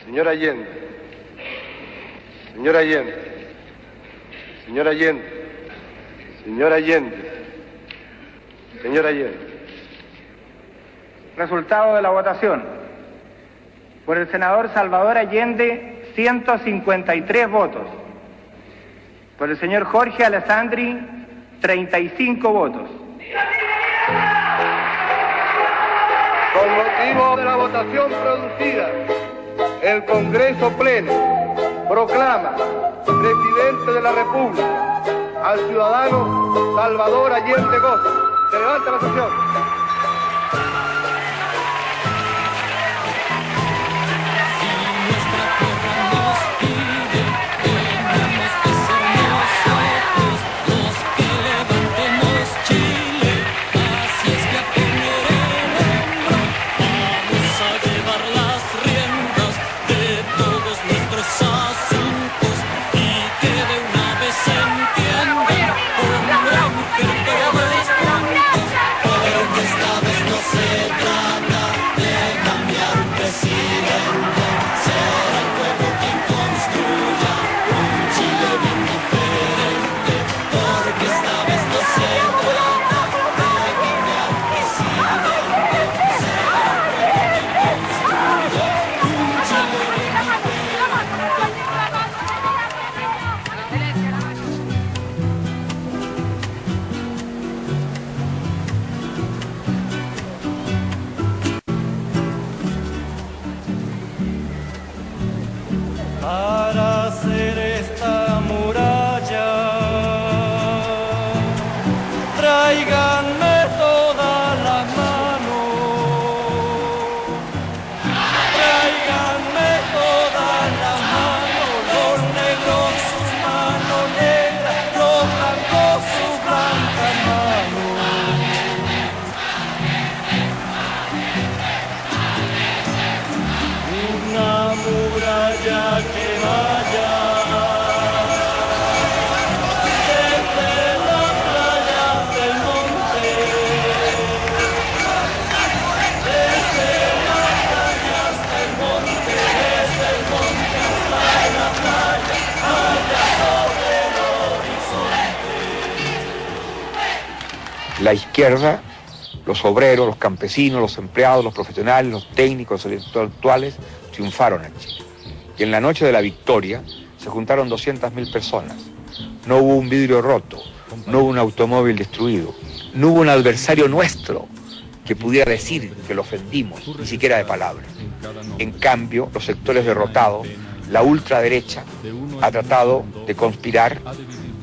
Señor Allende, señor Allende, señor Allende, señor Allende, señor Allende. Resultado de la votación. Por el senador Salvador Allende, 153 votos. Por el señor Jorge Alessandri, 35 votos. Con motivo de la votación producida, el Congreso Pleno proclama presidente de la República al ciudadano Salvador Allende Goza. Se levanta la sesión. Para hacer esta muralla, tráiganme todas las manos, tráiganme todas las manos, los negros sus manos negras, los blancos sus blancas manos. Una muralla que vaya desde las playas del monte, desde las playas del monte, desde el monte hasta la playa, allá sobre el horizonte. La izquierda, los obreros, los campesinos, los empleados, los profesionales, los técnicos, los intelectuales triunfaron en Chile. Y en la noche de la victoria se juntaron 200.000 personas. No hubo un vidrio roto, no hubo un automóvil destruido, no hubo un adversario nuestro que pudiera decir que lo ofendimos, ni siquiera de palabras. En cambio, los sectores derrotados, la ultraderecha, ha tratado de conspirar,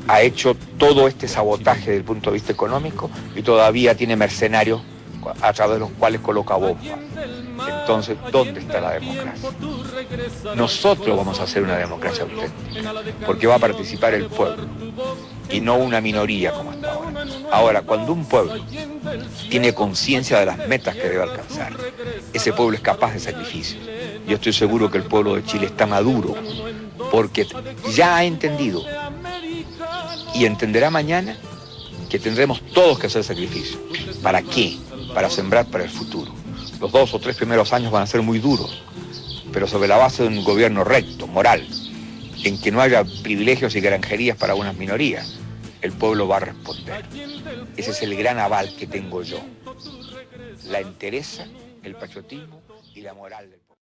ha hecho todo este sabotaje desde el punto de vista económico y todavía tiene mercenarios a través de los cuales coloca bombas. Entonces, ¿dónde está la democracia? Nosotros vamos a hacer una democracia auténtica, porque va a participar el pueblo y no una minoría como hasta ahora. Ahora, cuando un pueblo tiene conciencia de las metas que debe alcanzar, ese pueblo es capaz de sacrificios. Yo estoy seguro que el pueblo de Chile está maduro, porque ya ha entendido y entenderá mañana que tendremos todos que hacer sacrificios. ¿Para qué? Para sembrar para el futuro. Los 2 o 3 primeros años van a ser muy duros, pero sobre la base de un gobierno recto, moral, en que no haya privilegios y granjerías para unas minorías, el pueblo va a responder. Ese es el gran aval que tengo yo. La entereza, el patriotismo y la moral del pueblo.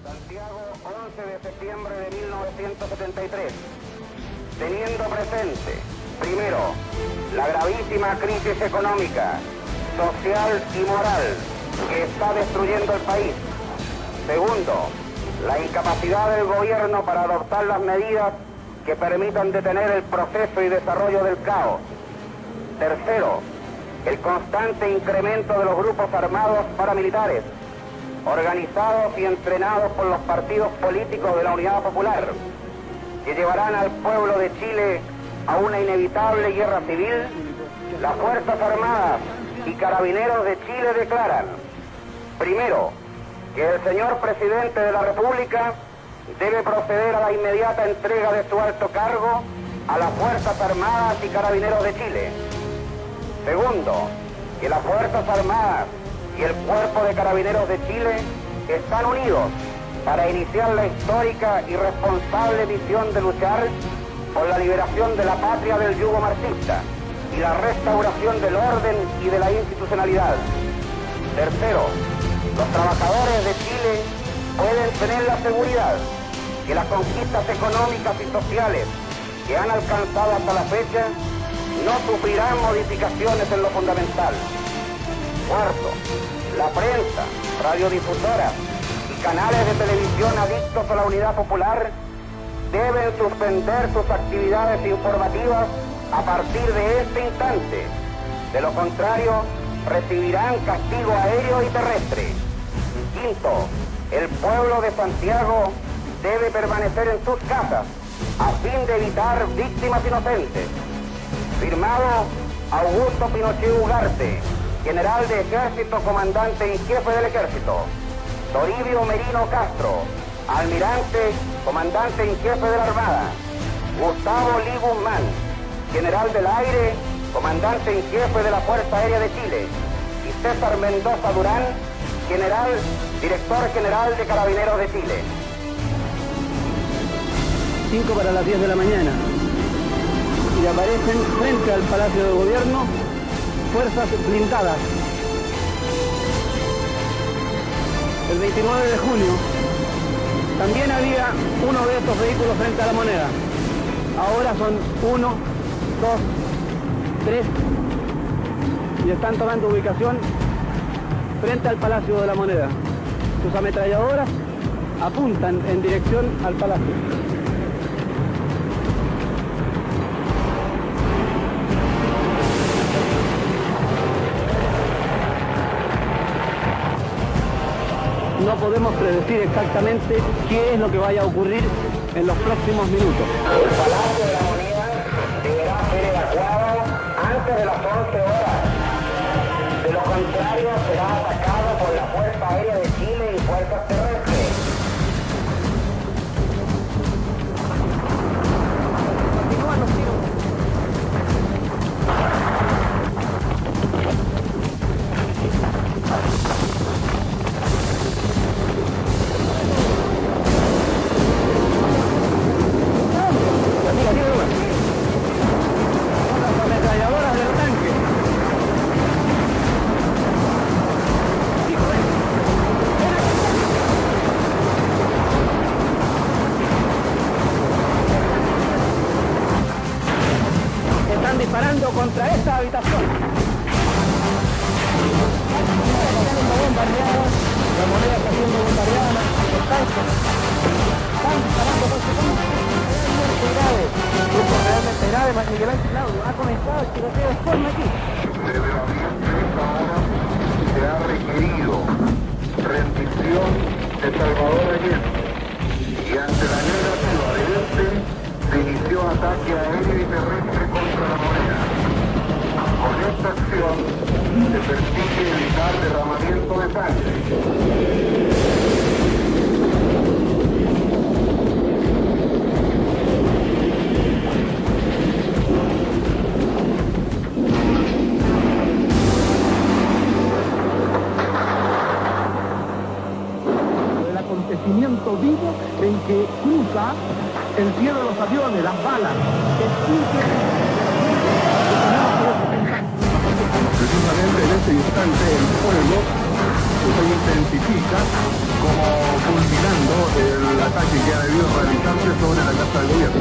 Santiago, 11 de septiembre de 1973. Teniendo presente, primero, la gravísima crisis económica, social y moral que está destruyendo el país. Segundo, la incapacidad del gobierno para adoptar las medidas que permitan detener el proceso y desarrollo del caos. Tercero, el constante incremento de los grupos armados paramilitares, organizados y entrenados por los partidos políticos de la Unidad Popular, que llevarán al pueblo de Chile a una inevitable guerra civil. Las Fuerzas Armadas y Carabineros de Chile declaran, primero, que el señor Presidente de la República debe proceder a la inmediata entrega de su alto cargo a las Fuerzas Armadas y Carabineros de Chile. Segundo, que las Fuerzas Armadas y el Cuerpo de Carabineros de Chile están unidos para iniciar la histórica y responsable misión de luchar por la liberación de la patria del yugo marxista y la restauración del orden y de la institucionalidad. Tercero, los trabajadores de Chile pueden tener la seguridad que las conquistas económicas y sociales que han alcanzado hasta la fecha no sufrirán modificaciones en lo fundamental. Cuarto, la prensa, radiodifusoras y canales de televisión adictos a la unidad popular deben suspender sus actividades informativas a partir de este instante. De lo contrario, recibirán castigo aéreo y terrestre. Quinto, el pueblo de Santiago debe permanecer en sus casas a fin de evitar víctimas inocentes. Firmado Augusto Pinochet Ugarte, general de ejército, comandante en jefe del ejército. Toribio Merino Castro, almirante, comandante en jefe de la Armada. Gustavo Lee Guzmán, general del aire, comandante en jefe de la Fuerza Aérea de Chile. Y César Mendoza Durán, general, director general de Carabineros de Chile. 5 para las 10 de la mañana. Y aparecen frente al Palacio de Gobierno fuerzas blindadas. El 29 de junio también había uno de estos vehículos frente a la Moneda. Ahora son 1, 2, 3 y están tomando ubicación frente al Palacio de la Moneda. Sus ametralladoras apuntan en dirección al palacio. No podemos predecir exactamente qué es lo que vaya a ocurrir en los próximos minutos. El Palacio de la Moneda deberá ser evacuado antes de las 11 horas. De lo contrario, será atacado por la Fuerza Aérea de Chile y fuerzas terrestres. Continúan los tiros. Las ametralladoras del tanque. Están disparando contra esta habitación. La Moneda está siendo bombardeada. Están disparando realmente grave. Realmente grave, Miguel Ángel Claudio. Ha comenzado el tiroteo de forma aquí. Desde las 10:30 horas se ha requerido rendición de Salvador Allende y ante la negativa de este se inició ataque aéreo y terrestre contra la Moneda. Con esta acción se persigue evitar derramamiento de sangre. Acontecimiento vivo en que cruza el cielo de los aviones, las balas. Precisamente en este instante el fuego se intensifica como culminando el ataque que ha debido realizarse sobre la Casa del Gobierno.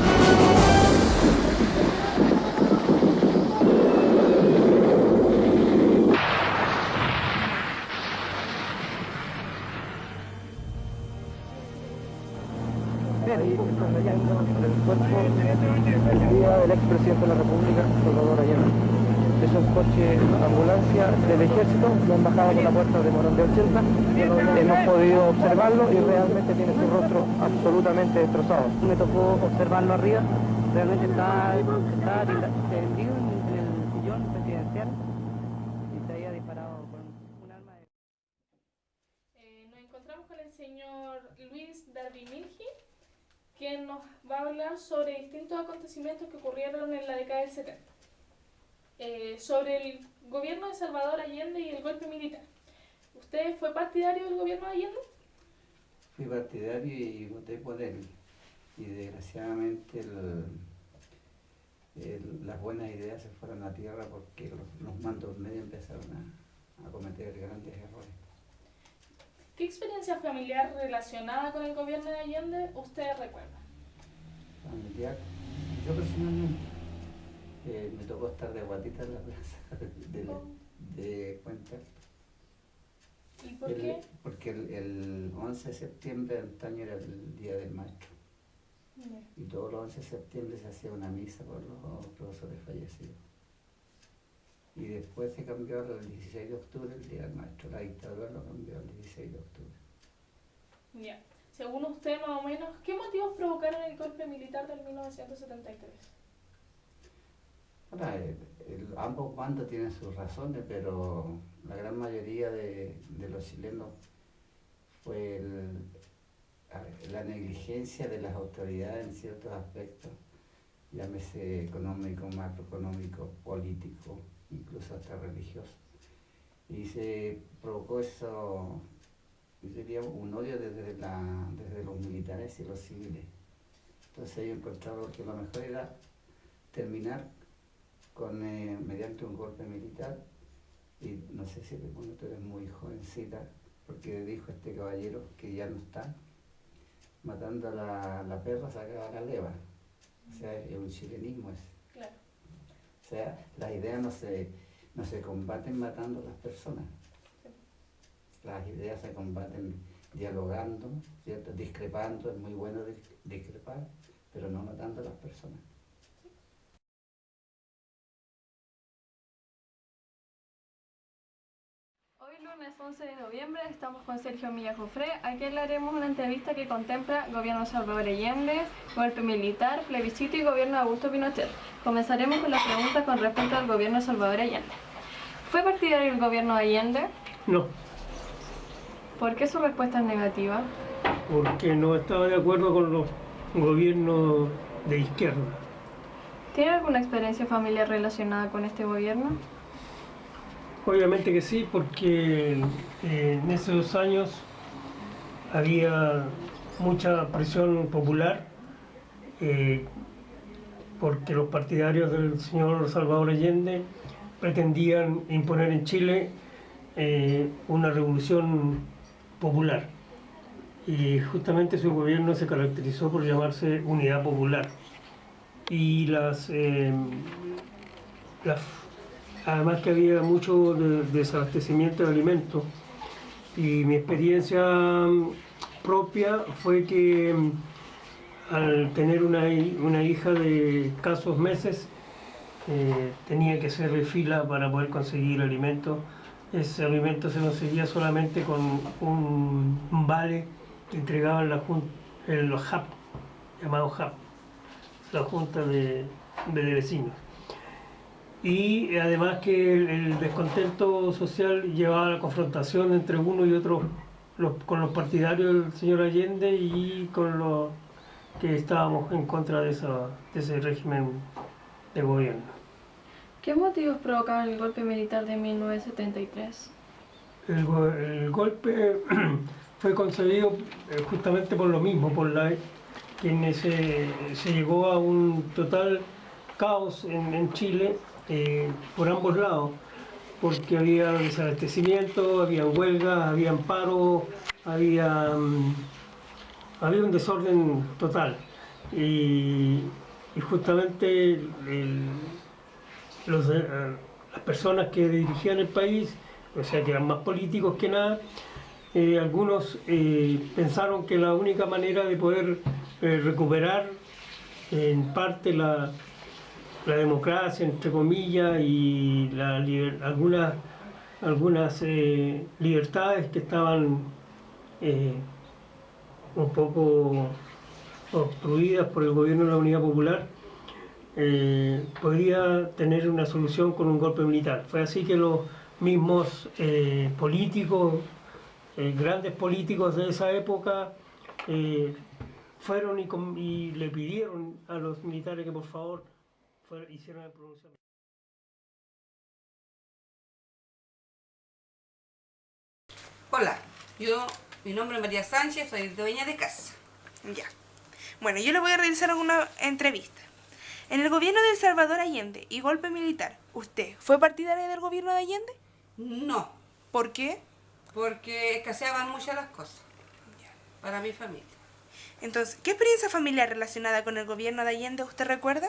El cuerpo el día del expresidente de la República, Salvador Allende. Esos coches ambulancia del ejército lo han bajado por la puerta de Morón de 80. Hemos podido observarlo y realmente tiene su rostro absolutamente destrozado. Me tocó observarlo arriba, realmente está tendido en el sillón presidencial y se había disparado con un arma de... Nos encontramos con el señor Luis Darvinilgi, quien nos va a hablar sobre distintos acontecimientos que ocurrieron en la década del 70. sobre el gobierno de Salvador Allende y el golpe militar. ¿Usted fue partidario del gobierno de Allende? Fui partidario y voté por él. Y desgraciadamente las buenas ideas se fueron a tierra porque los mandos medios empezaron a cometer grandes errores. ¿Qué experiencia familiar relacionada con el gobierno de Allende usted recuerda? Familiar, yo personalmente me tocó estar de guatita en la plaza de Puente Alto. ¿Y por qué? Porque el 11 de septiembre antaño era el Día del Maestro. Y todos los 11 de septiembre se hacía una misa por los profesores fallecidos. Y después se cambió al 16 de octubre el Día del Maestro. La dictadura lo cambió al 16 de octubre. Ya. Según usted, más o menos, ¿qué motivos provocaron el golpe militar del 1973? Ahora, ambos bandos tienen sus razones, pero la gran mayoría de los chilenos fue la negligencia de las autoridades en ciertos aspectos, llámese económico, macroeconómico, político, incluso hasta religioso. Y se provocó eso, diría, un odio desde los militares y los civiles. Entonces ellos encontraron que lo mejor era terminar mediante un golpe militar, y no sé si bueno, tú eres muy jovencita, porque dijo este caballero que ya no está, matando a la perra sacaba la leva. O sea, es un chilenismo ese. Claro. O sea, las ideas no se combaten matando a las personas. Las ideas se combaten dialogando, ¿cierto? Discrepando, es muy bueno discrepar, pero no matando a las personas. Hoy lunes 11 de noviembre estamos con Sergio Milla Jofré. Aquí le haremos una entrevista que contempla gobierno de Salvador Allende, golpe militar, plebiscito y gobierno de Augusto Pinochet. Comenzaremos con la pregunta con respecto al gobierno de Salvador Allende. ¿Fue partidario del gobierno de Allende? No, ¿Por qué su respuesta es negativa? porque no estaba de acuerdo con los gobiernos de izquierda. ¿Tiene alguna experiencia familiar relacionada con este gobierno? Obviamente que sí, porque en esos años había mucha presión popular, porque los partidarios del señor Salvador Allende pretendían imponer en Chile una revolución popular. Y justamente su gobierno se caracterizó por llamarse Unidad Popular. Y además que había mucho desabastecimiento de alimentos, y mi experiencia propia fue que al tener una hija de escasos meses, tenía que hacer fila para poder conseguir alimentos. Ese alimento se conseguía solamente con un vale que entregaban en los HAP, llamados HAP, la Junta de Vecinos. Y además que el descontento social llevaba a la confrontación entre uno y otro, con los partidarios del señor Allende y con los que estábamos en contra de ese régimen de gobierno. ¿Qué motivos provocaron el golpe militar de 1973? El golpe fue concebido justamente por lo mismo, que se llegó a un total caos en Chile, por ambos lados, porque había desabastecimiento, había huelgas, había paro, había un desorden total. Y justamente las personas que dirigían el país, o sea, que eran más políticos que nada, algunos pensaron que la única manera de poder recuperar en parte la democracia, entre comillas, y algunas libertades que estaban un poco obstruidas por el gobierno de la Unidad Popular, podría tener una solución con un golpe militar. Fue así que los mismos políticos, grandes políticos de esa época, fueron y le pidieron a los militares que por favor hicieron el pronunciamiento. Hola, mi nombre es María Sánchez, soy dueña de casa. Ya. Bueno, yo le voy a realizar alguna entrevista. En el gobierno de Salvador Allende y golpe militar, ¿usted fue partidaria del gobierno de Allende? No. ¿Por qué? Porque escaseaban muchas las cosas para mi familia. Entonces, ¿qué experiencia familiar relacionada con el gobierno de Allende usted recuerda?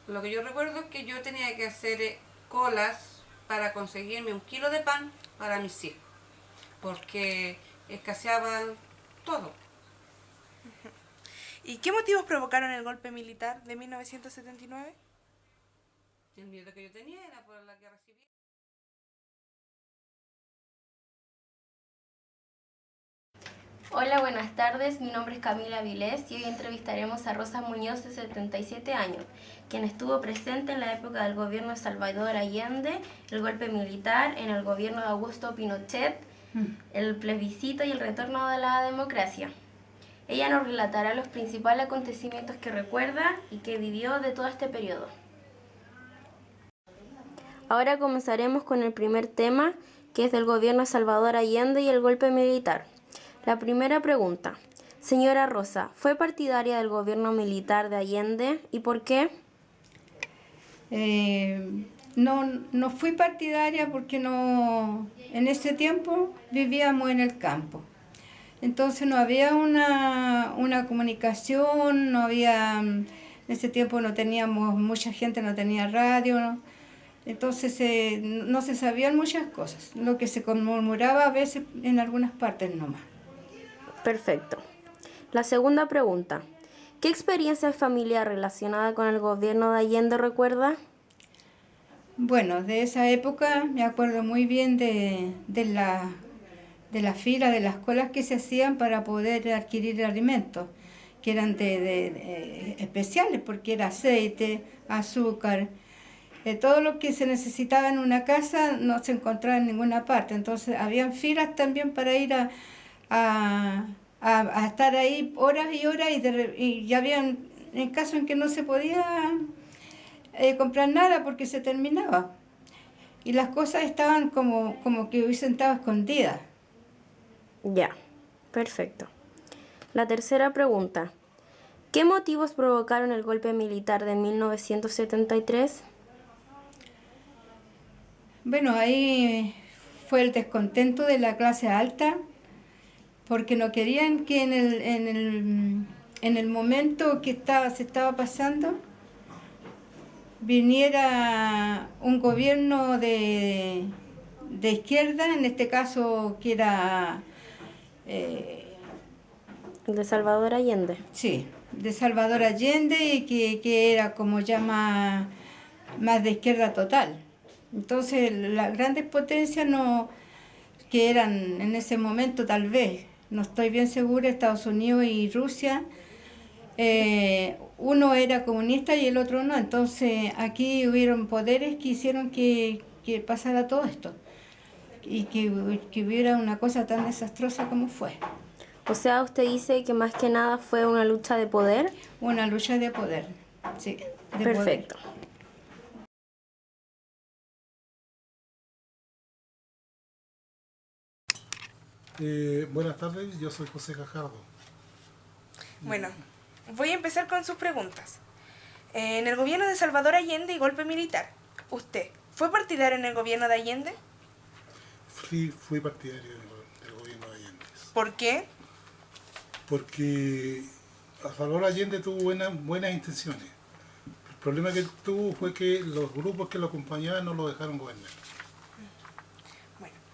Lo que yo recuerdo es que yo tenía que hacer colas para conseguirme 1 kilo de pan para mis hijos, porque escaseaban todo. ¿Y qué motivos provocaron el golpe militar de 1979? El miedo que yo tenía era por la guerra civil. Hola, buenas tardes. Mi nombre es Camila Vilés y hoy entrevistaremos a Rosa Muñoz, de 77 años, quien estuvo presente en la época del gobierno de Salvador Allende, el golpe militar, en el gobierno de Augusto Pinochet, el plebiscito y el retorno de la democracia. Ella nos relatará los principales acontecimientos que recuerda y que vivió de todo este periodo. Ahora comenzaremos con el primer tema, que es del gobierno de Salvador Allende y el golpe militar. La primera pregunta. Señora Rosa, ¿fue partidaria del gobierno militar de Allende y por qué? No fui partidaria porque en ese tiempo vivíamos en el campo. Entonces no había una comunicación, no había, en ese tiempo no teníamos, mucha gente no tenía radio, ¿no? Entonces no se sabían muchas cosas, lo que se murmuraba a veces en algunas partes nomás. Perfecto. La segunda pregunta. ¿Qué experiencia familiar relacionada con el gobierno de Allende recuerda? Bueno, de esa época me acuerdo muy bien de la fila, de las colas que se hacían para poder adquirir alimentos, que eran especiales, porque era aceite, azúcar, todo lo que se necesitaba en una casa no se encontraba en ninguna parte. Entonces habían filas también para ir a estar ahí horas y horas, y ya habían en caso en que no se podía comprar nada porque se terminaba. Y las cosas estaban como que hubiesen estado escondidas. Ya, perfecto. La tercera pregunta. ¿Qué motivos provocaron el golpe militar de 1973? Bueno, ahí fue el descontento de la clase alta, porque no querían que en el momento que se estaba pasando viniera un gobierno de izquierda, en este caso que era... de Salvador Allende. Sí, de Salvador Allende, y que era como ya más de izquierda total. Entonces las grandes potencias que eran en ese momento, tal vez, no estoy bien segura, Estados Unidos y Rusia, uno era comunista y el otro no. Entonces aquí hubieron poderes que hicieron que pasara todo esto y que hubiera una cosa tan desastrosa como fue. O sea, usted dice que más que nada fue una lucha de poder. Una lucha de poder, sí. Perfecto. Poder. Buenas tardes, yo soy José Gajardo. Bueno, voy a empezar con sus preguntas. En el gobierno de Salvador Allende y golpe militar, ¿usted fue partidario en el gobierno de Allende? Fui partidario del gobierno de Allende. ¿Por qué? Porque Salvador Allende tuvo buenas intenciones. El problema que tuvo fue que los grupos que lo acompañaban no lo dejaron gobernar.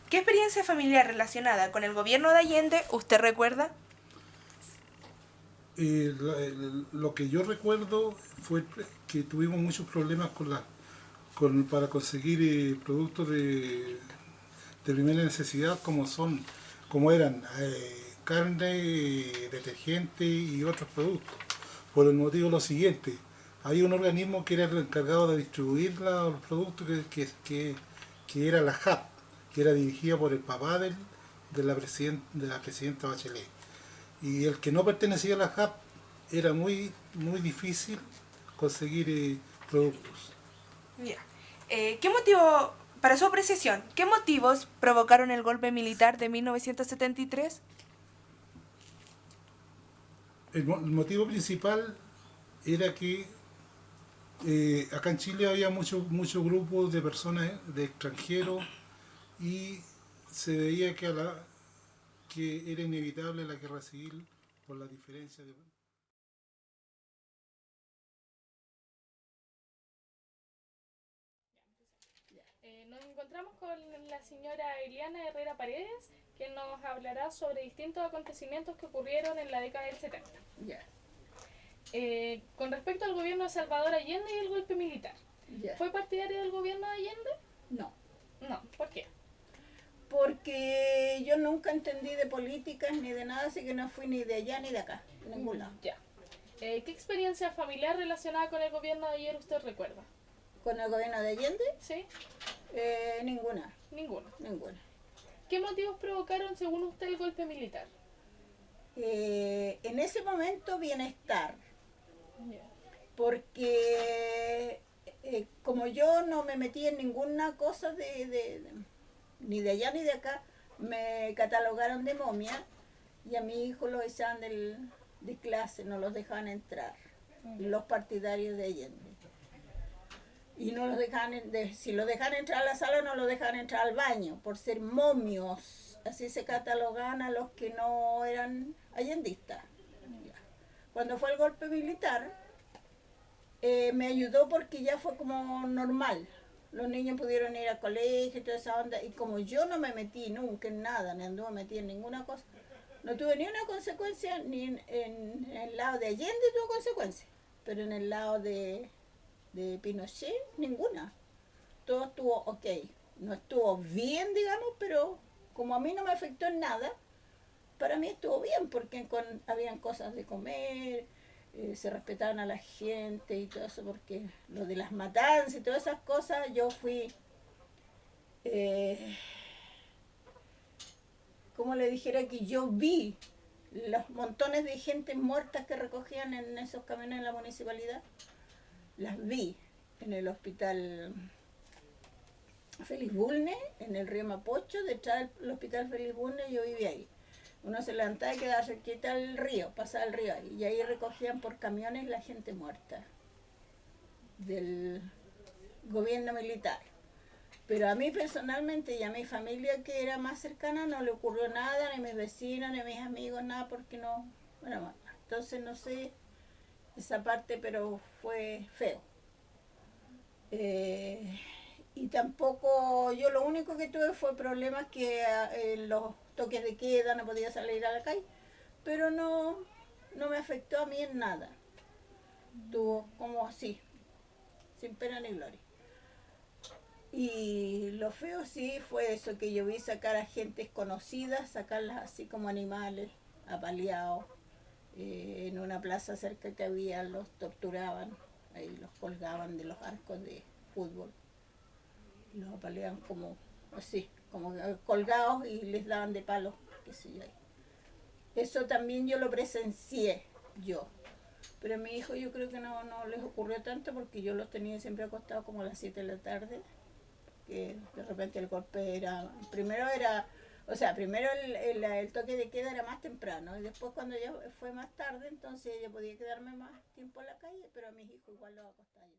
¿Qué experiencia familiar relacionada con el gobierno de Allende usted recuerda? Lo que yo recuerdo fue que tuvimos muchos problemas para conseguir productos de primera necesidad, como eran carne, detergente y otros productos. Por el motivo lo siguiente: hay un organismo que era el encargado de distribuir los productos que era la JAP, que era dirigida por el papá de la presidenta Bachelet. Y el que no pertenecía a la JAP era muy difícil conseguir productos. Ya. ¿Qué motivo Para su apreciación, ¿qué motivos provocaron el golpe militar de 1973? El motivo principal era que acá en Chile había muchos grupos de personas de extranjeros y se veía que era inevitable la guerra civil por la diferencia de... Nos encontramos con la señora Eliana Herrera Paredes, que nos hablará sobre distintos acontecimientos que ocurrieron en la década del 70. Con respecto al gobierno de Salvador Allende y el golpe militar, ¿fue partidaria del gobierno de Allende? No. No, ¿por qué? Porque yo nunca entendí de políticas ni de nada, así que no fui ni de allá ni de acá, de ningún lado. Ya. ¿Qué experiencia familiar relacionada con el gobierno de ayer usted recuerda? ¿Con el gobierno de Allende? Sí. Ninguna. Ninguna. Ninguna. ¿Qué motivos provocaron, según usted, el golpe militar? En ese momento, bienestar. Porque como yo no me metí en ninguna cosa ni de allá ni de acá, me catalogaron de momia y a mi hijo lo echaban de clase, no los dejaban entrar, los partidarios de Allende. Y no los dejaban, si los dejaban entrar a la sala, no los dejaban entrar al baño, por ser momios. Así se catalogaban a los que no eran allendistas. Cuando fue el golpe militar, me ayudó porque ya fue como normal. Los niños pudieron ir al colegio y toda esa onda. Y como yo no me metí nunca en nada, ni anduve metida en ninguna cosa, no tuve ni una consecuencia, ni en el lado de Allende tuvo consecuencias. Pero en el lado de Pinochet, ninguna. Todo estuvo ok. No estuvo bien, digamos, pero como a mí no me afectó en nada, para mí estuvo bien, porque habían cosas de comer, se respetaban a la gente y todo eso, porque lo de las matanzas y todas esas cosas, yo fui, como le dijera, que yo vi los montones de gente muertas que recogían en esos camiones en la municipalidad. Las vi en el hospital Félix Bulnes, en el río Mapocho, detrás del hospital Félix Bulnes, yo vivía ahí. Uno se levantaba y quedaba cerquita al río, pasaba el río ahí, y ahí recogían por camiones la gente muerta del gobierno militar. Pero a mí personalmente y a mi familia que era más cercana no le ocurrió nada, ni a mis vecinos, ni a mis amigos, nada, porque no, bueno, entonces no sé esa parte, pero fue feo. Y tampoco, yo lo único que tuve fue problemas que los toques de queda, no podía salir a la calle, pero no me afectó a mí en nada. Estuvo como así, sin pena ni gloria. Y lo feo sí fue eso, que yo vi sacar a gentes conocidas, sacarlas así como animales, apaleados. En una plaza cerca que había, los torturaban, ahí los colgaban de los arcos de fútbol. Los apaleaban como así, como colgados y les daban de palos, qué sé yo. Eso también yo lo presencié yo. Pero a mi hijo yo creo que no les ocurrió tanto porque yo los tenía siempre acostados como a las 7 de la tarde. Que de repente el golpe primero el toque de queda era más temprano y después cuando ya fue más tarde, entonces yo podía quedarme más tiempo en la calle, pero a mis hijos igual los acostaba yo.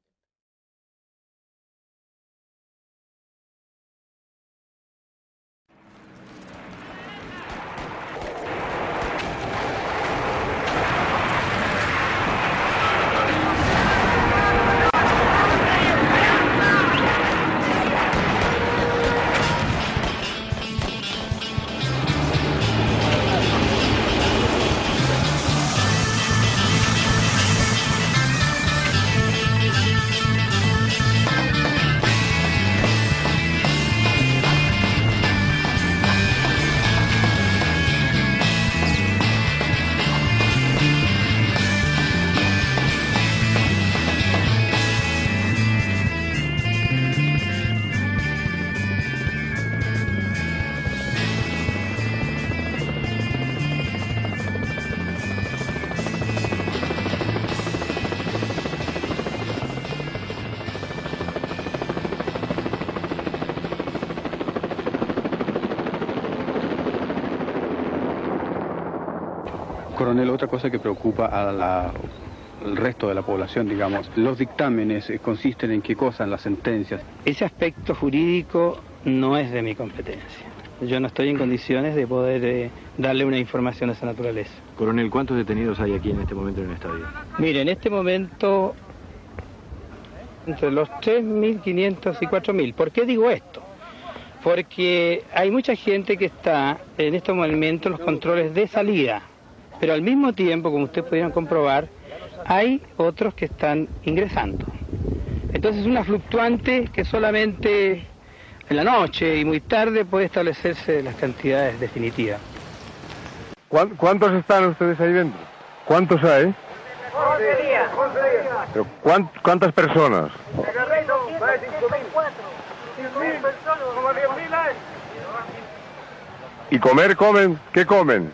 Coronel, otra cosa que preocupa al resto de la población, digamos, los dictámenes consisten en qué cosa, en las sentencias. Ese aspecto jurídico no es de mi competencia. Yo no estoy en condiciones de poder darle una información de esa naturaleza. Coronel, ¿cuántos detenidos hay aquí en este momento en el estadio? Mire, en este momento, entre los 3.500 y 4.000. ¿Por qué digo esto? Porque hay mucha gente que está en estos momentos en los controles de salida, pero al mismo tiempo, como ustedes pudieron comprobar, hay otros que están ingresando. Entonces es una fluctuante que solamente en la noche y muy tarde puede establecerse las cantidades definitivas. ¿Cuántos están ustedes ahí dentro? ¿Cuántos hay? 11 días. ¿Pero cuántas personas? ¿Y comer comen? ¿Qué comen?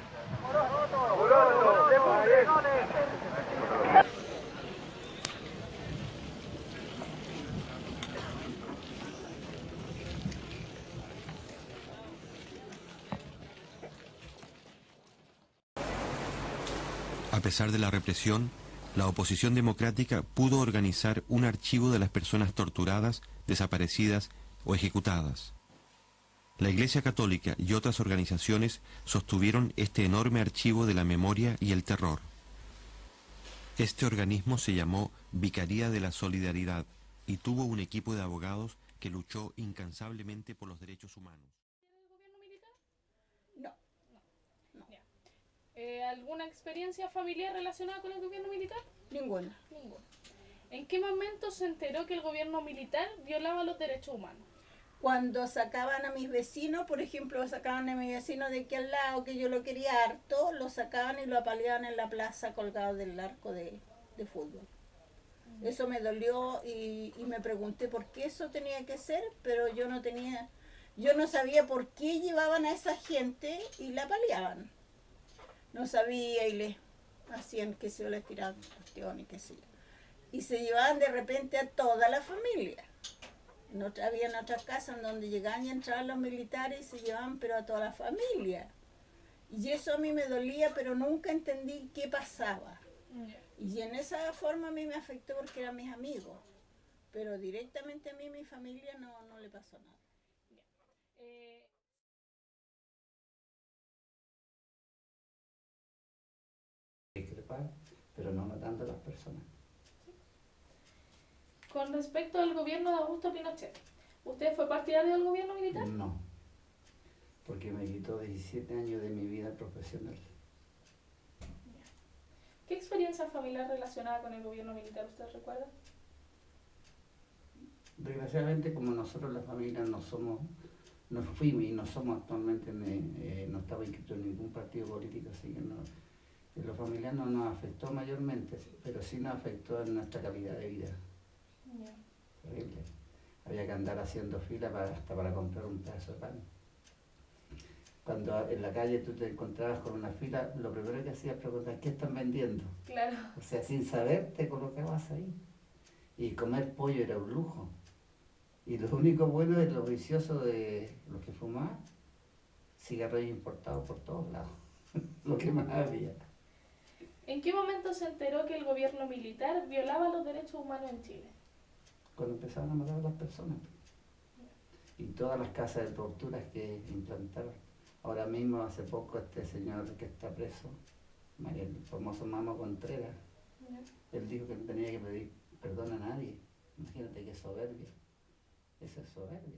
A pesar de la represión, la oposición democrática pudo organizar un archivo de las personas torturadas, desaparecidas o ejecutadas. La Iglesia Católica y otras organizaciones sostuvieron este enorme archivo de la memoria y el terror. Este organismo se llamó Vicaría de la Solidaridad y tuvo un equipo de abogados que luchó incansablemente por los derechos humanos. ¿Alguna experiencia familiar relacionada con el gobierno militar? Ninguna. Ninguna. ¿En qué momento se enteró que el gobierno militar violaba los derechos humanos? Cuando sacaban a mis vecinos, por ejemplo, sacaban a mi vecino de aquí al lado, que yo lo quería harto, lo sacaban y lo apaleaban en la plaza colgado del arco de fútbol. Eso me dolió y me pregunté por qué eso tenía que ser, pero yo no sabía por qué llevaban a esa gente y la apaleaban. No sabía y le hacían que se les tiraban cuestiones, qué sé yo. Y se llevaban de repente a toda la familia. Había otras casas en donde llegaban y entraban los militares y se llevaban pero a toda la familia. Y eso a mí me dolía, pero nunca entendí qué pasaba. Y en esa forma a mí me afectó porque eran mis amigos. Pero directamente a mí, mi familia, no le pasó nada. Discrepar, pero no matando a las personas. Con respecto al gobierno de Augusto Pinochet, ¿usted fue partidario del gobierno militar? No, porque me quitó 17 años de mi vida profesional. ¿Qué experiencia familiar relacionada con el gobierno militar usted recuerda? Desgraciadamente, como nosotros la familia no fuimos y no somos actualmente, no estaba inscrito en ningún partido político, así que en lo familiar no nos afectó mayormente, pero sí nos afectó en nuestra calidad de vida. Terrible. Había que andar haciendo fila hasta para comprar un pedazo de pan. Cuando en la calle tú te encontrabas con una fila, lo primero que hacías es preguntar, ¿qué están vendiendo? Claro. O sea, sin saber te colocabas ahí. Y comer pollo era un lujo. Y lo único bueno es lo vicioso de los que fumaban, cigarrillos importados por todos lados. Lo que más había. ¿En qué momento se enteró que el gobierno militar violaba los derechos humanos en Chile? Cuando empezaron a matar a las personas. Y todas las casas de torturas que implantaron. Ahora mismo, hace poco, este señor que está preso, el famoso Mamo Contreras, él dijo que no tenía que pedir perdón a nadie. Imagínate qué soberbia. Eso es soberbia.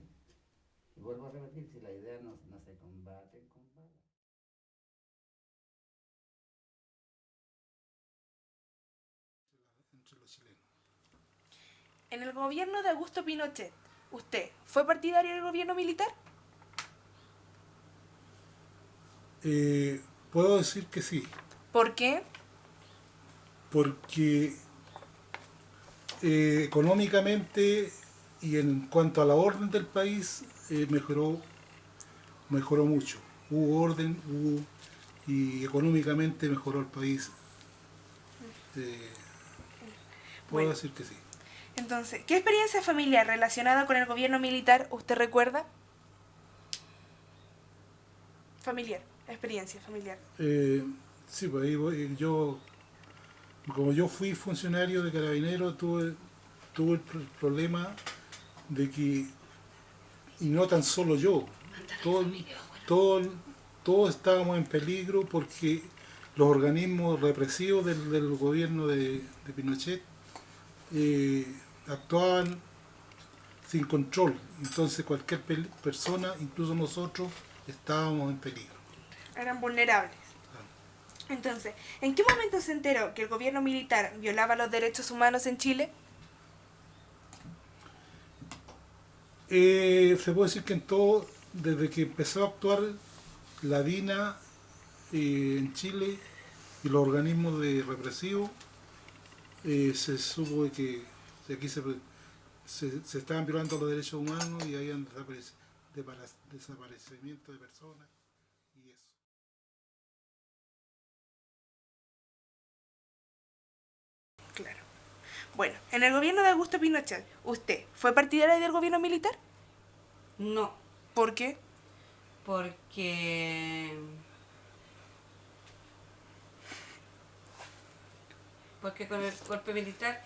Y vuelvo a repetir, si la idea no se combate, entre los chilenos. En el gobierno de Augusto Pinochet, ¿usted fue partidario del gobierno militar? Puedo decir que sí. ¿Por qué? Porque económicamente y en cuanto a la orden del país mejoró mucho. Hubo orden, y económicamente mejoró el país. Puedo decir que sí. Entonces, ¿qué experiencia familiar relacionada con el gobierno militar usted recuerda? Familiar, experiencia familiar. Sí, pues ahí como yo fui funcionario de Carabineros, tuve el problema de que, y no tan solo yo, todos estábamos en peligro porque los organismos represivos del gobierno de Pinochet actuaban sin control. Entonces cualquier persona, incluso nosotros, estábamos en peligro. Eran vulnerables. Entonces, ¿en qué momento se enteró que el gobierno militar violaba los derechos humanos en Chile? Se puede decir que desde que empezó a actuar la DINA en Chile y los organismos represivos, se supo de que aquí se estaban violando los derechos humanos y habían desaparecimiento de personas y eso. Claro. Bueno, en el gobierno de Augusto Pinochet, ¿usted fue partidario del gobierno militar? No. ¿Por qué? Porque con el golpe militar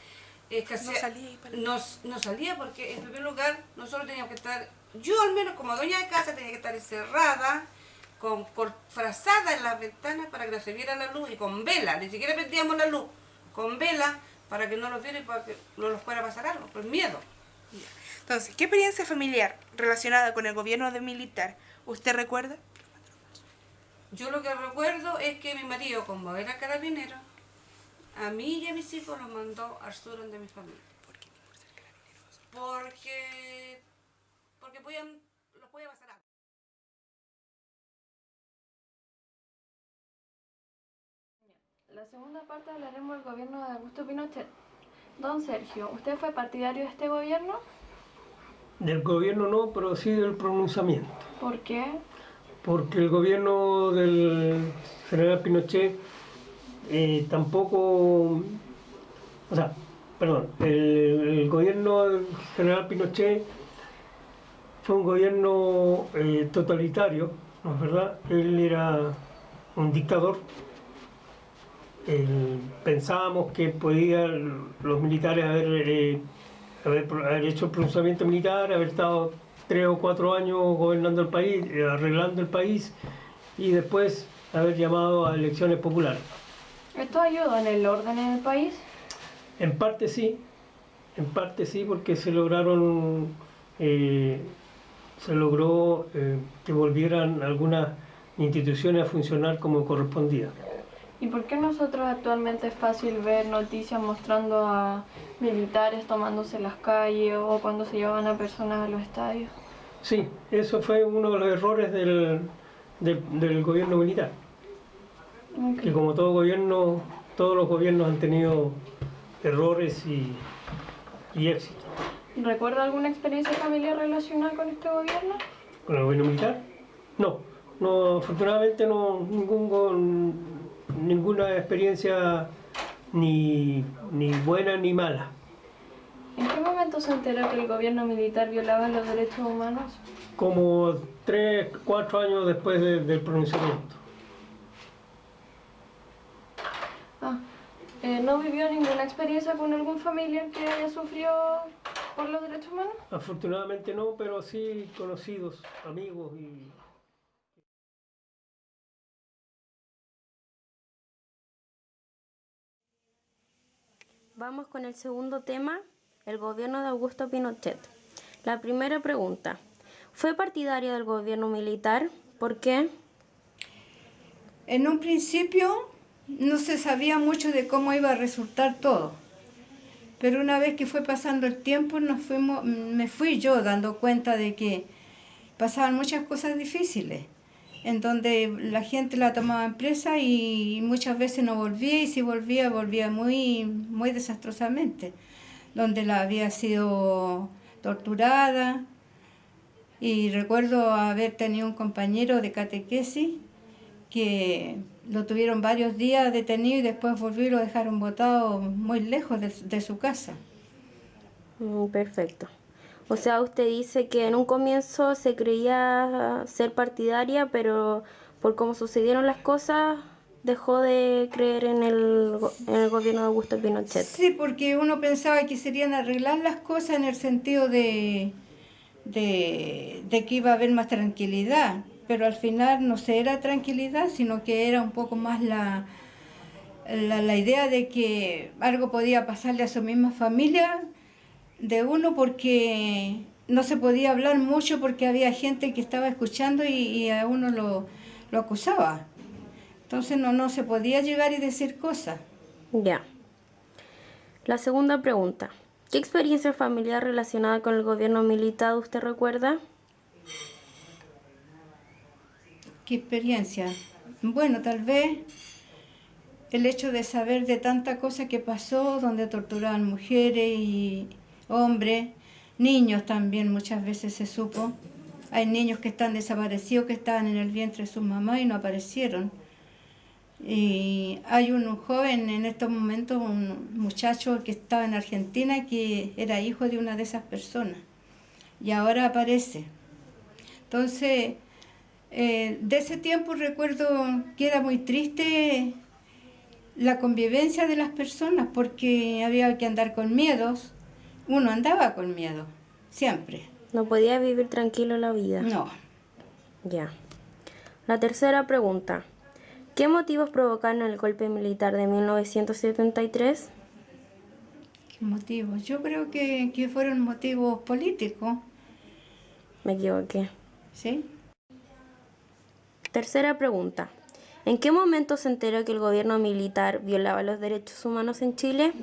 no salía porque en primer lugar nosotros teníamos que estar, yo al menos como dueña de casa tenía que estar encerrada, frazada en las ventanas para que no se viera la luz y con vela, ni siquiera prendíamos la luz, con vela para que no los viera y para que no los fuera a pasar algo, por miedo. Entonces, ¿qué experiencia familiar relacionada con el gobierno militar usted recuerda? Yo lo que recuerdo es que mi marido, como era carabinero, a mí y a mis hijos los mandó al sur de mi familia. ¿Por qué por ser carabineros? Porque los podía pasar algo. La segunda parte hablaremos del gobierno de Augusto Pinochet. Don Sergio, ¿usted fue partidario de este gobierno? Del gobierno no, pero sí del pronunciamiento. ¿Por qué? Porque el gobierno del general Pinochet el gobierno del general Pinochet fue un gobierno totalitario, ¿no es verdad? Él era un dictador. Pensábamos que podían los militares haber hecho el pronunciamiento militar, haber estado 3 o 4 años gobernando el país, arreglando el país y después haber llamado a elecciones populares. ¿Esto ayudó en el orden en el país? En parte sí, porque se logró que volvieran algunas instituciones a funcionar como correspondía. ¿Y por qué nosotros actualmente es fácil ver noticias mostrando a militares tomándose las calles o cuando se llevaban a personas a los estadios? Sí, eso fue uno de los errores del gobierno militar. Okay. Que como todo gobierno, todos los gobiernos han tenido errores y éxitos. ¿Recuerda alguna experiencia familiar relacionada con este gobierno? ¿Con el gobierno militar? No, afortunadamente no, ninguna experiencia ni buena ni mala. ¿En qué momento se enteró que el gobierno militar violaba los derechos humanos? Como 3, 4 años después del pronunciamiento. ¿No vivió ninguna experiencia con algún familiar que haya sufrido por los derechos humanos? Afortunadamente no, pero sí conocidos, amigos y... Vamos con el segundo tema, el gobierno de Augusto Pinochet. La primera pregunta, ¿fue partidario del gobierno militar? ¿Por qué? En un principio no se sabía mucho de cómo iba a resultar todo, pero una vez que fue pasando el tiempo me fui yo dando cuenta de que pasaban muchas cosas difíciles, en donde la gente la tomaba en presa y muchas veces no volvía, y si volvía muy, muy desastrosamente, donde la había sido torturada. Y recuerdo haber tenido un compañero de catequesis que lo tuvieron varios días detenido y después volvió y lo dejaron botado muy lejos de su casa. Perfecto. O sea, usted dice que en un comienzo se creía ser partidaria, pero por cómo sucedieron las cosas, dejó de creer en el gobierno de Augusto Pinochet? Sí, porque uno pensaba que serían arreglar las cosas en el sentido de que iba a haber más tranquilidad, pero al final no se era tranquilidad, sino que era un poco más la idea de que algo podía pasarle a su misma familia de uno, porque no se podía hablar mucho porque había gente que estaba escuchando y a uno lo acusaba. Entonces no se podía llegar y decir cosas. Ya. La segunda pregunta. ¿Qué experiencia familiar relacionada con el gobierno militar usted recuerda? ¿Qué experiencia? Bueno, tal vez el hecho de saber de tanta cosa que pasó, donde torturaban mujeres y hombres, niños también muchas veces se supo. Hay niños que están desaparecidos, que estaban en el vientre de sus mamás y no aparecieron. Y hay un joven en estos momentos, un muchacho que estaba en Argentina, que era hijo de una de esas personas y ahora aparece. Entonces, de ese tiempo recuerdo que era muy triste la convivencia de las personas, porque había que andar con miedos. Uno andaba con miedo, siempre. ¿No podía vivir tranquilo la vida? No. Ya. La tercera pregunta. ¿Qué motivos provocaron el golpe militar de 1973? ¿Qué motivos? Yo creo que fueron motivos políticos. Me equivoqué. ¿Sí? Tercera pregunta. ¿En qué momento se enteró que el gobierno militar violaba los derechos humanos en Chile?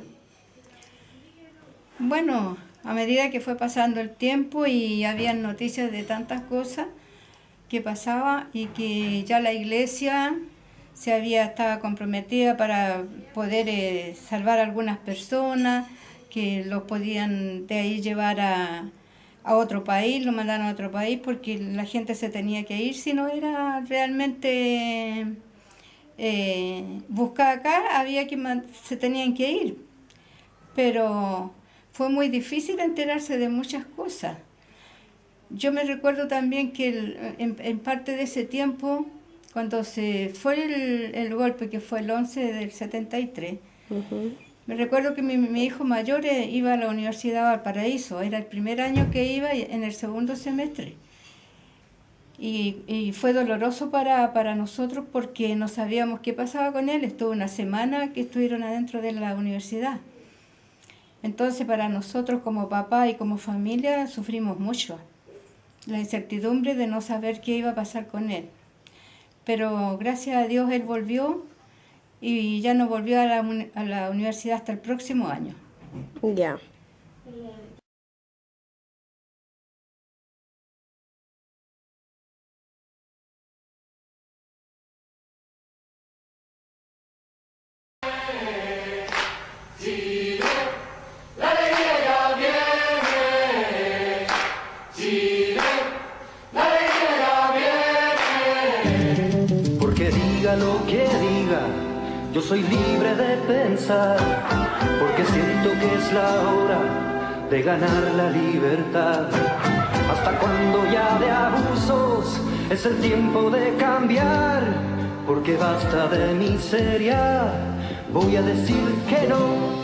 Bueno, a medida que fue pasando el tiempo y había noticias de tantas cosas que pasaba y que ya la iglesia estaba comprometida para poder salvar a algunas personas, que los podían de ahí llevar a otro país, lo mandaron a otro país porque la gente se tenía que ir, si no era realmente buscar acá, se tenían que ir. Pero fue muy difícil enterarse de muchas cosas. Yo me recuerdo también que en parte de ese tiempo, cuando se fue el golpe, que fue el 11 del 73, me recuerdo que mi hijo mayor iba a la Universidad de Valparaíso, era el primer año que iba en el segundo semestre. Y fue doloroso para nosotros porque no sabíamos qué pasaba con él. Estuvo una semana que estuvieron adentro de la universidad. Entonces para nosotros como papá y como familia sufrimos mucho la incertidumbre de no saber qué iba a pasar con él. Pero gracias a Dios él volvió y ya no volvió a la universidad hasta el próximo año. Ya. Lo que diga, yo soy libre de pensar, porque siento que es la hora de ganar la libertad. Hasta cuando ya de abusos es el tiempo de cambiar, porque basta de miseria, voy a decir que no.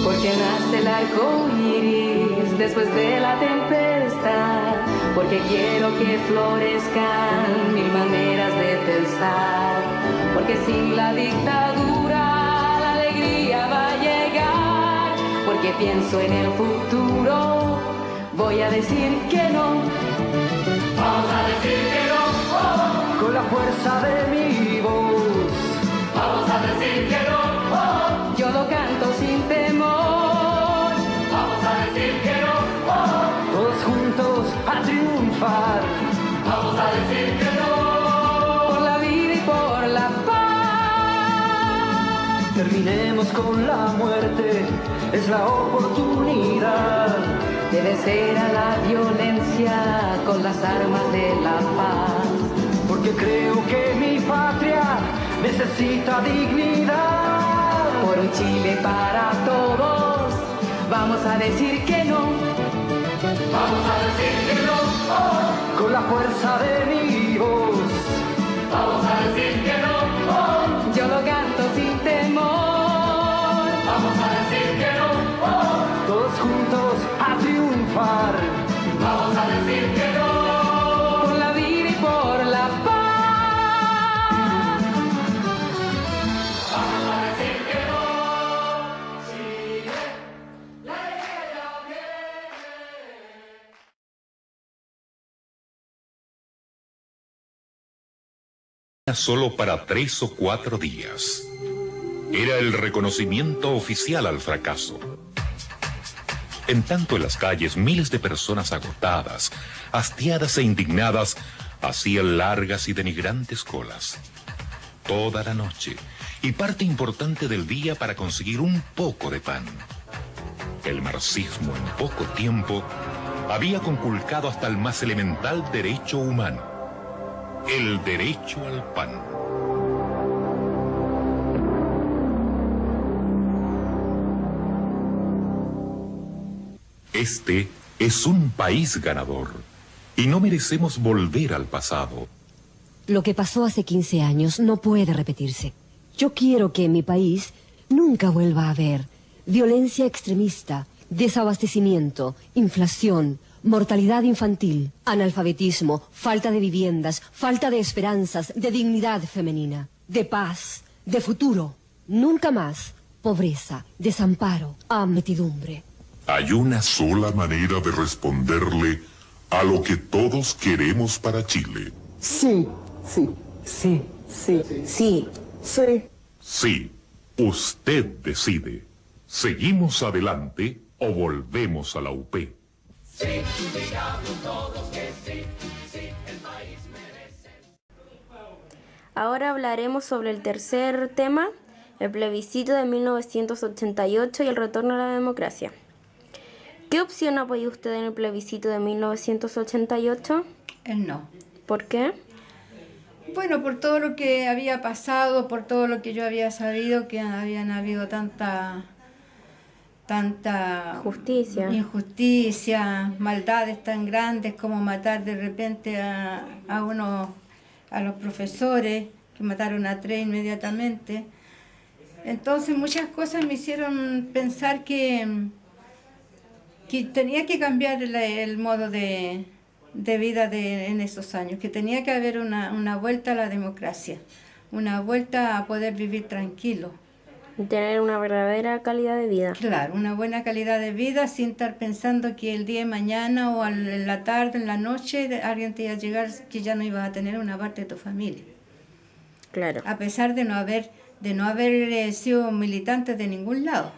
Porque nace el arco iris después de la tempestad, porque quiero que florezcan mil maneras de pensar, porque sin la dictadura la alegría va a llegar, porque pienso en el futuro, voy a decir que no. Vamos a decir que no, oh, con la fuerza de mi voz. Vamos a decir que no, oh, yo lo canto sin temor. Vamos a decir que no, oh, todos juntos a triunfar. Vamos a decir que no, por la vida y por la paz. Terminemos con la muerte, es la oportunidad de vencer a la violencia con las armas de la paz. Porque creo que mi patria necesita dignidad. Por un Chile para todos, vamos a decir que no. Vamos a decir que no, oh, con la fuerza de mi voz. Vamos a decir que no, oh, yo lo Solo para 3 o 4 días. Era el reconocimiento oficial al fracaso. En tanto, en las calles, miles de personas agotadas, hastiadas e indignadas, hacían largas y denigrantes colas. Toda la noche y parte importante del día para conseguir un poco de pan. El marxismo en poco tiempo había conculcado hasta el más elemental derecho humano, el derecho al pan. Este es un país ganador y no merecemos volver al pasado. Lo que pasó hace 15 años no puede repetirse. Yo quiero que en mi país nunca vuelva a haber violencia extremista, desabastecimiento, inflación, mortalidad infantil, analfabetismo, falta de viviendas, falta de esperanzas, de dignidad femenina, de paz, de futuro. Nunca más pobreza, desamparo, hambre. Hay una sola manera de responderle a lo que todos queremos para Chile. Sí, sí, sí, sí, sí, sí. Sí, usted decide. ¿Seguimos adelante o volvemos a la UP? Sí, digamos todos que sí, sí, el país merece. Ahora hablaremos sobre el tercer tema, el plebiscito de 1988 y el retorno a la democracia. ¿Qué opción apoyó usted en el plebiscito de 1988? El no. ¿Por qué? Bueno, por todo lo que había pasado, por todo lo que yo había sabido, que habían habido tanta injusticia, maldades tan grandes como matar de repente a los profesores, que mataron a 3 inmediatamente. Entonces muchas cosas me hicieron pensar que tenía que cambiar el modo de vida en esos años, que tenía que haber una vuelta a la democracia, una vuelta a poder vivir tranquilo. Tener una verdadera calidad de vida. Claro, una buena calidad de vida sin estar pensando que el día de mañana o en la tarde, en la noche, alguien te iba a llegar que ya no ibas a tener una parte de tu familia. Claro. A pesar de no haber sido militantes de ningún lado.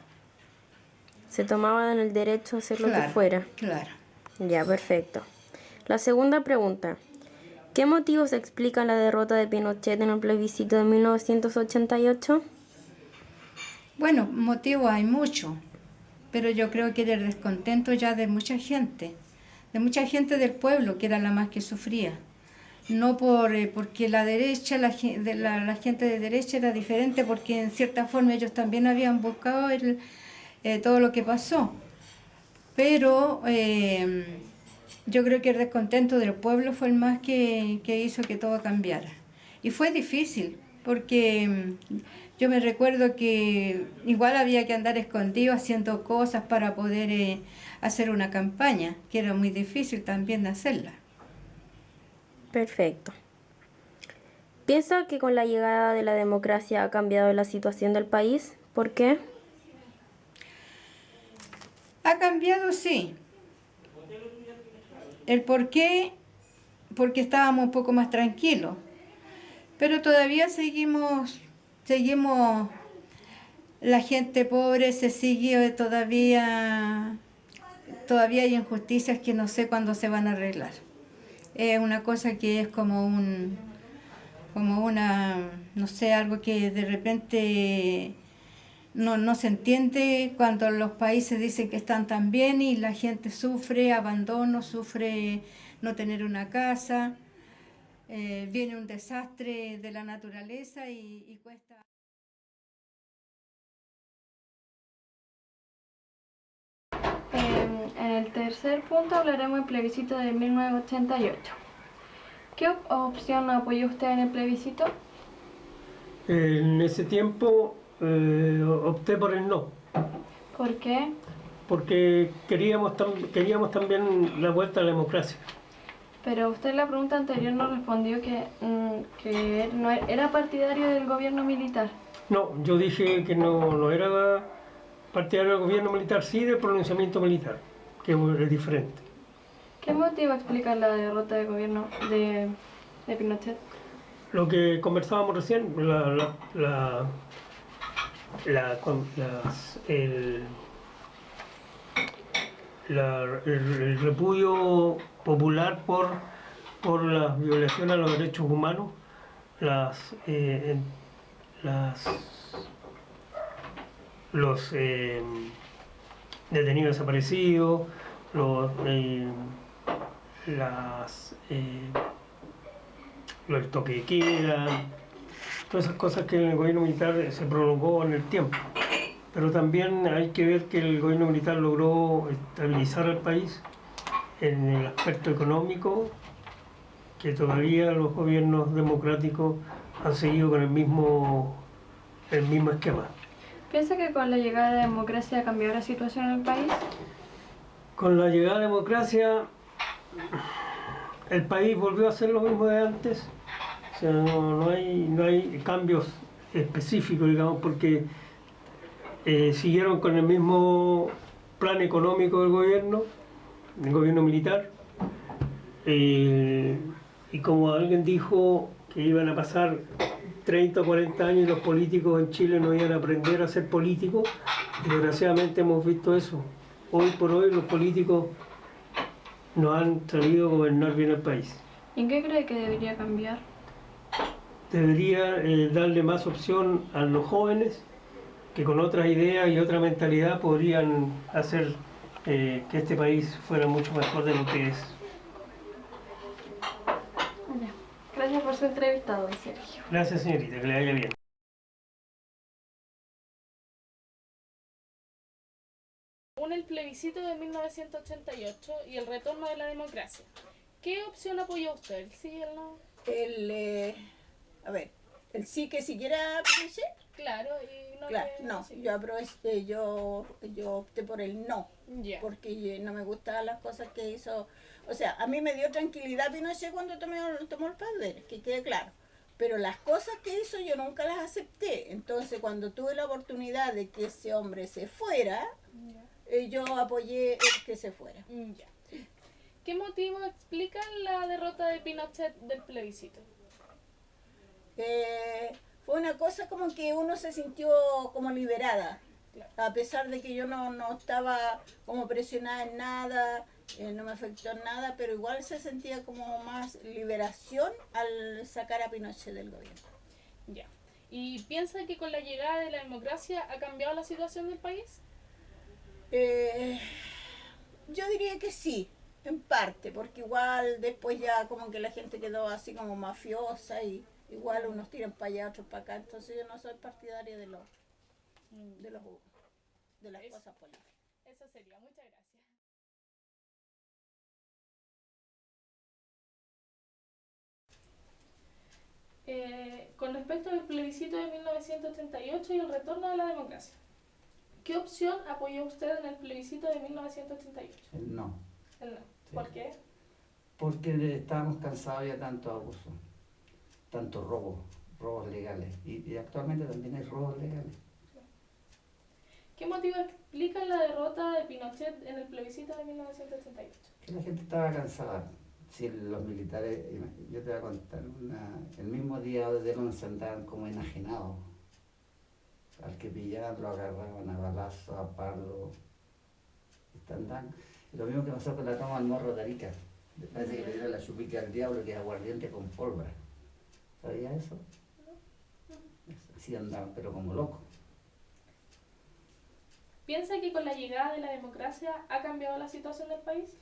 Se tomaban el derecho a hacer lo que fuera. Claro. Ya, perfecto. La segunda pregunta. ¿Qué motivos explican la derrota de Pinochet en el plebiscito de 1988? Bueno, motivos hay muchos, pero yo creo que era el descontento ya de mucha gente del pueblo, que era la más que sufría. No porque la derecha, la gente de derecha era diferente, porque en cierta forma ellos también habían buscado todo lo que pasó. Pero yo creo que el descontento del pueblo fue el más que hizo que todo cambiara. Y fue difícil, porque yo me recuerdo que igual había que andar escondido haciendo cosas para poder hacer una campaña, que era muy difícil también de hacerla. Perfecto. ¿Piensa que con la llegada de la democracia ha cambiado la situación del país? ¿Por qué? Ha cambiado, sí. ¿El por qué? Porque estábamos un poco más tranquilos. Pero todavía seguimos, la gente pobre se sigue todavía hay injusticias que no sé cuándo se van a arreglar. Es una cosa que es como no sé, algo que de repente no se entiende cuando los países dicen que están tan bien y la gente sufre abandono, sufre no tener una casa, viene un desastre de la naturaleza y cuesta. En el tercer punto hablaremos del plebiscito de 1988. ¿Qué opción apoyó usted en el plebiscito? En ese tiempo opté por el no. ¿Por qué? Porque queríamos también la vuelta a la democracia. Pero usted en la pregunta anterior nos respondió que no era partidario del gobierno militar. No, yo dije que no era partidario del gobierno militar, sí del pronunciamiento militar, que es diferente. ¿Qué motivo explica la derrota del gobierno de Pinochet? lo que conversábamos recién, el repudio popular por las violaciones a los derechos humanos, los detenidos desaparecidos, el toque de queda, todas esas cosas que en el gobierno militar se prolongó en el tiempo. Pero también hay que ver que el gobierno militar logró estabilizar al país en el aspecto económico, que todavía los gobiernos democráticos han seguido con el mismo esquema. ¿Piensa que con la llegada de la democracia cambió la situación en el país? Con la llegada de la democracia, el país volvió a ser lo mismo de antes. O sea, no hay cambios específicos, digamos, porque siguieron con el mismo plan económico del gobierno militar. Y como alguien dijo que iban a pasar 30 o 40 años y los políticos en Chile no iban a aprender a ser políticos, y desgraciadamente hemos visto eso. Hoy por hoy los políticos no han sabido gobernar bien el país. ¿En qué cree que debería cambiar? Debería darle más opción a los jóvenes que con otras ideas y otra mentalidad podrían hacer que este país fuera mucho mejor de lo que es. Gracias por su entrevista, don Sergio. Gracias, señorita, que le vaya bien. Según el plebiscito de 1988 y el retorno de la democracia, ¿qué opción apoyó usted? ¿El sí y el no? El sí que siguiera Pinochet. Claro, y no. Claro, no, yo opté por el no, porque no me gustaban las cosas que hizo. O sea, a mí me dio tranquilidad Pinochet cuando tomó el poder, que quede claro. Pero las cosas que hizo yo nunca las acepté. Entonces, cuando tuve la oportunidad de que ese hombre se fuera, yo apoyé el que se fuera. ¿Qué motivo explican la derrota de Pinochet del plebiscito? Fue una cosa como que uno se sintió como liberada, a pesar de que yo no estaba como presionada en nada, no me afectó en nada, pero igual se sentía como más liberación al sacar a Pinochet del gobierno. Ya. ¿Y piensa que con la llegada de la democracia ha cambiado la situación del país? Yo diría que sí, en parte, porque igual después ya como que la gente quedó así como mafiosa y igual unos tiran para allá, otros para acá, entonces yo no soy partidaria de las cosas políticas. Eso sería, muchas gracias. Con respecto al plebiscito de 1988 y el retorno de la democracia, ¿qué opción apoyó usted en el plebiscito de 1988? El no. El no. ¿Por qué? Porque estábamos cansados ya de tanto abuso, tanto robos legales, y actualmente también hay robos legales. ¿Qué motivo explica la derrota de Pinochet en el plebiscito de 1988? Que la gente estaba cansada. Si los militares, yo te voy a contar, el mismo día de se andaban como enajenados. Al que pillaban lo agarraban a balazos, a palos. Lo mismo que pasó con la toma del Morro de Arica. Parece que le dieron la chupica al diablo, que es aguardiente con pólvora. ¿Sabía eso? Así andaban, pero como locos. ¿Piensa que con la llegada de la democracia ha cambiado la situación del país?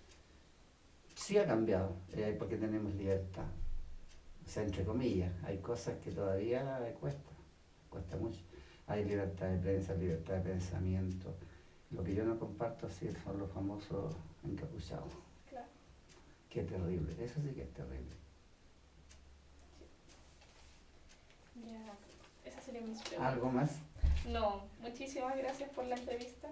Sí ha cambiado, porque tenemos libertad. O sea, entre comillas, hay cosas que todavía cuesta mucho. Hay libertad de prensa, libertad de pensamiento. Lo que yo no comparto sí son los famosos encapuchados. Claro. Qué terrible, eso sí que es terrible. Ya, esa sería mi pregunta. ¿Algo más? No, muchísimas gracias por la entrevista.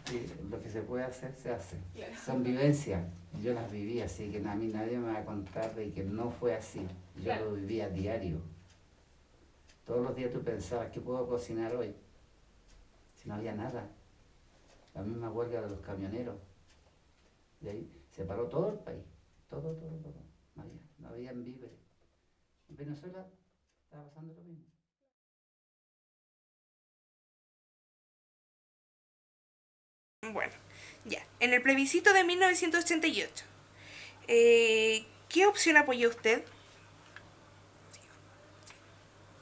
Sí, lo que se puede hacer, se hace. Claro. Son vivencias, yo las viví, así que a mí nadie me va a contar de que no fue así. Yo Claro. lo viví a diario. Todos los días tú pensabas, ¿qué puedo cocinar hoy? Si no había nada. La misma huelga de los camioneros. De ahí se paró todo el país. Todo. No habían víveres. Venezuela está pasando lo mismo. Bueno, ya. En el plebiscito de 1988, ¿qué opción apoyó usted?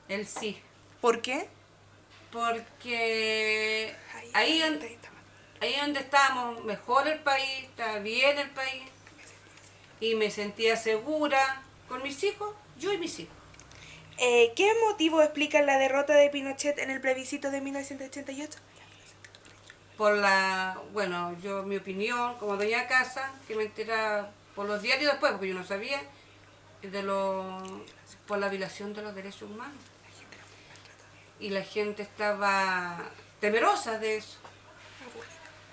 El sí. ¿Por qué? Porque ahí donde estábamos mejor el país, estaba bien el país, y me sentía segura con mis hijos, yo y mis hijos. ¿Qué motivo explica la derrota de Pinochet en el plebiscito de 1988? Yo, mi opinión, como doña Casa, que me enteraba por los diarios después, porque yo no sabía, por la violación de los derechos humanos. Y la gente estaba temerosa de eso.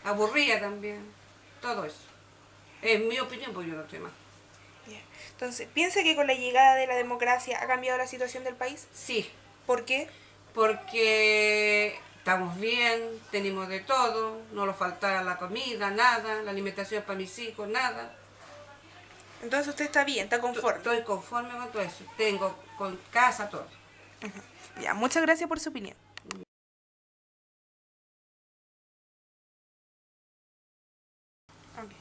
Aburrida también. Todo eso. Es mi opinión, porque yo no sé más. Entonces, ¿piensa que con la llegada de la democracia ha cambiado la situación del país? Sí. ¿Por qué? Porque estamos bien, tenemos de todo, no nos falta la comida, nada, la alimentación para mis hijos, nada. Entonces usted está bien, está conforme. Estoy conforme con todo eso. Tengo con casa, todo. Ya, muchas gracias por su opinión. Okay.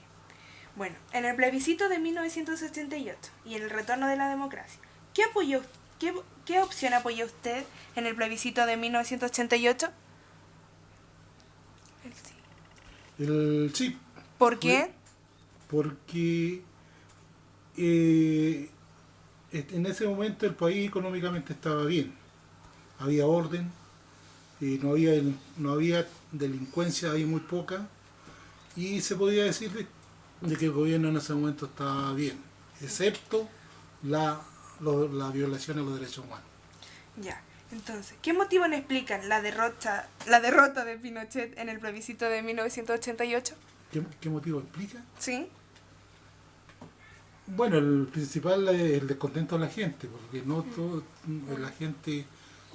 Bueno, en el plebiscito de 1988 y en el retorno de la democracia, ¿qué opción apoyó usted en el plebiscito de 1988? El sí. ¿Por qué? Porque en ese momento el país económicamente estaba bien. Había orden, no había delincuencia, había muy poca, y se podía decir de que el gobierno en ese momento estaba bien, excepto la violación a los derechos humanos. Ya, entonces, ¿qué motivos explican la derrota de Pinochet en el plebiscito de 1988? ¿Qué motivo explica? Sí. Bueno, el principal es el descontento de la gente, porque no todo, la gente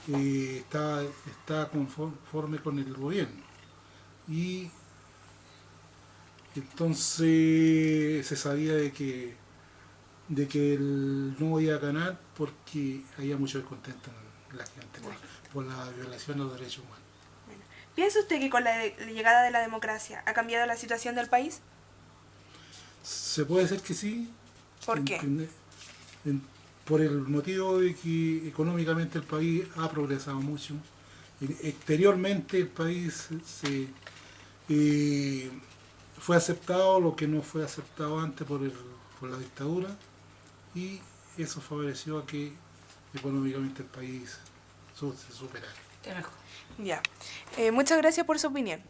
está conforme con el gobierno. Y entonces se sabía de que él no iba a ganar porque había mucho descontento en la gente por la violación de los derechos humanos. Bueno, ¿piensa usted que con la llegada de la democracia ha cambiado la situación del país? Se puede decir que sí. ¿Por qué? Por el motivo de que económicamente el país ha progresado mucho. Exteriormente el país fue aceptado lo que no fue aceptado antes por la dictadura, y eso favoreció a que económicamente el país se superara. Ya. Muchas gracias por su opinión.